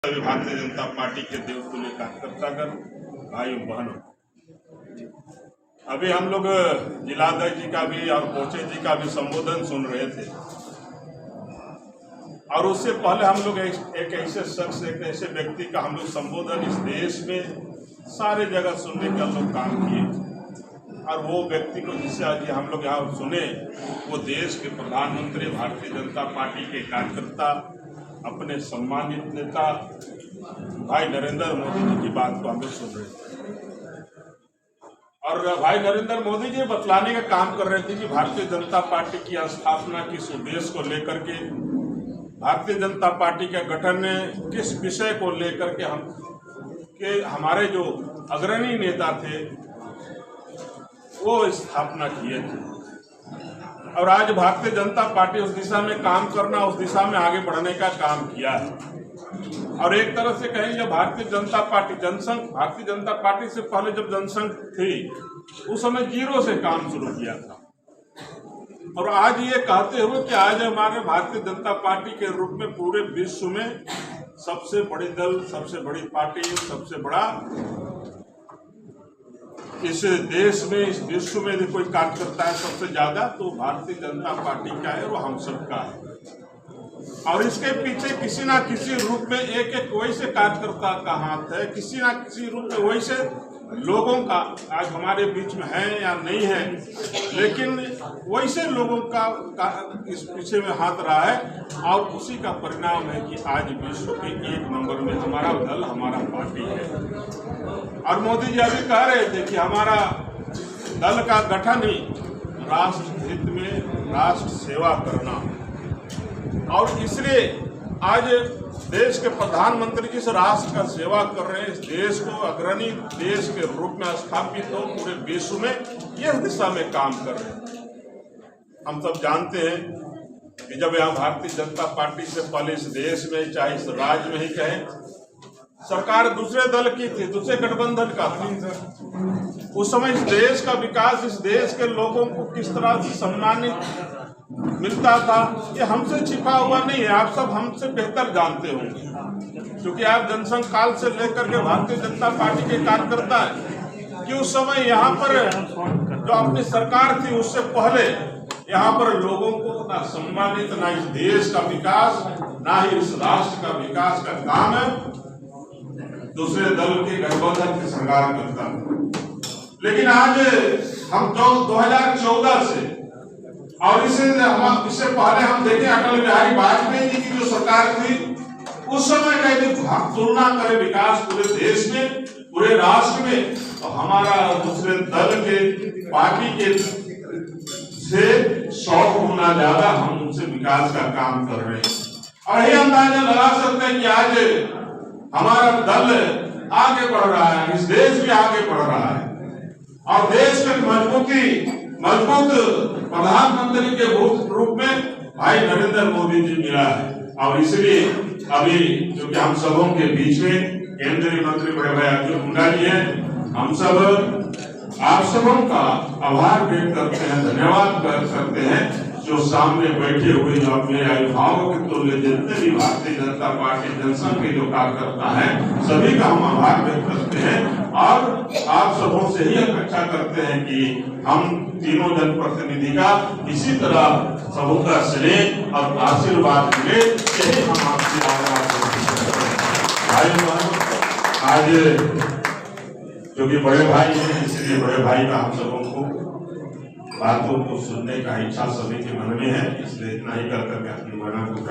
सभी भारतीय जनता पार्टी के देवतुल्य कार्यकर्तागण, भाई बहनों, अभी हम लोग जिलाध्यक्ष जी का भी और कोचे जी का भी संबोधन सुन रहे थे। और उससे पहले हम लोग एक ऐसे शख्स, एक ऐसे व्यक्ति का हम लोग संबोधन इस देश में सारे जगह सुनने का लोग काम किए, और वो व्यक्ति को जिससे आज हम लोग यहाँ सुने, वो देश के प्रधानमंत्री, भारतीय जनता पार्टी के कार्यकर्ता, अपने सम्मानित नेता भाई नरेंद्र मोदी जी की बात को हम लोग सुन रहे थे। और भाई नरेंद्र मोदी जी बतलाने का काम कर रहे थे कि भारतीय जनता पार्टी की स्थापना किस उद्देश्य को लेकर के, भारतीय जनता पार्टी का गठन किस विषय को लेकर के हमारे जो अग्रणी नेता थे वो स्थापना किए थे। और आज भारतीय जनता पार्टी उस दिशा में काम करना, उस दिशा में आगे बढ़ने का काम किया है। और एक तरह से कहेंगे भारतीय जनता पार्टी जनसंघ, भारतीय जनता पार्टी से पहले जब जनसंघ थी उस समय जीरो से काम शुरू किया था। और आज ये कहते हुए कि आज हमारे भारतीय जनता पार्टी के रूप में पूरे विश्व में सबसे बड़ी दल, सबसे बड़ी पार्टी, सबसे बड़ा इस देश में, इस विश्व में यदि कोई कार्यकर्ता है सबसे ज्यादा तो भारतीय जनता पार्टी का है, वो हम सबका है। और इसके पीछे किसी ना किसी रूप में एक एक वैसे कार्यकर्ता का हाथ है, किसी ना किसी रूप में वैसे लोगों का आज हमारे बीच में है या नहीं है, लेकिन वैसे लोगों का इस पीछे में हाथ रहा है। और उसी का परिणाम है कि आज विश्व के एक नंबर में हमारा दल, हमारा पार्टी है। और मोदी जी अभी कह रहे थे कि हमारा दल का गठन ही राष्ट्र हित में, राष्ट्र सेवा करना, और इसलिए आज देश के प्रधानमंत्री जिस राष्ट्र का सेवा कर रहे हैं, इस देश को अग्रणी देश के रूप में स्थापित हो पूरे विश्व में, यह दिशा में काम कर रहे हैं। हम सब जानते हैं कि जब यहाँ भारतीय जनता पार्टी से पहले इस देश में, चाहे इस राज्य में ही कहें, सरकार दूसरे दल की थी, दूसरे गठबंधन का था। उस समय इस देश का विकास, इस देश के लोगों को किस तरह से सम्मानित मिलता था, ये हमसे छिपा हुआ नहीं है। आप सब हमसे बेहतर जानते होंगे, क्योंकि आप जनसंघ काल से लेकर के भारतीय जनता पार्टी के कार्यकर्ता हैं, कि उस समय यहाँ पर जो अपनी सरकार थी उससे पहले यहाँ पर लोगों को ना सम्मानित, ना इस देश का विकास, ना ही इस राष्ट्र का विकास का काम है दूसरे दल के गठबंधन की सरकार करता। लेकिन आज हम 2014 से और इससे पहले हम देखें अटल बिहारी वाजपेयी जी की जो सरकार थी, उस समय का यदि तुलना करें विकास पूरे देश में, पूरे राष्ट्र में, तो हमारा दूसरे दल के पार्टी के से 100 गुना ज्यादा हम उनसे विकास का काम कर रहे हैं। और यही अंदाजा लगा सकते हैं कि आज हमारा दल आगे बढ़ रहा है, इस देश भी आगे बढ़ रहा है, और देश में मजबूत प्रधानमंत्री के रूप में भाई नरेंद्र मोदी जी मिला है। और इसलिए अभी क्योंकि हम सबों के बीच में केंद्रीय मंत्री बड़े भाई अर्जुन मुंडा जी हैं, हम सब आप सबों का आभार व्यक्त करते हैं, धन्यवाद व्यक्त करते हैं, जो सामने बैठे हुए जो अपने अभिभावकों के तुल्य जितने भी भारतीय जनता पार्टी जनसंघ के जो कार्यकर्ता हैं, सभी का हम आभार व्यक्त करते हैं। और आप सबों से ही अपेक्षा करते हैं कि हम तीनों जनप्रतिनिधि का इसी तरह सबों का स्नेह और आशीर्वाद मिले, यही हम आपसे भाई आज क्योंकि बड़े भाई हैं, इसलिए बड़े भाई का हम सबों को बातों को सुनने का इच्छा सभी के मन में है, इसलिए इतना ही कर करके अपनी मना को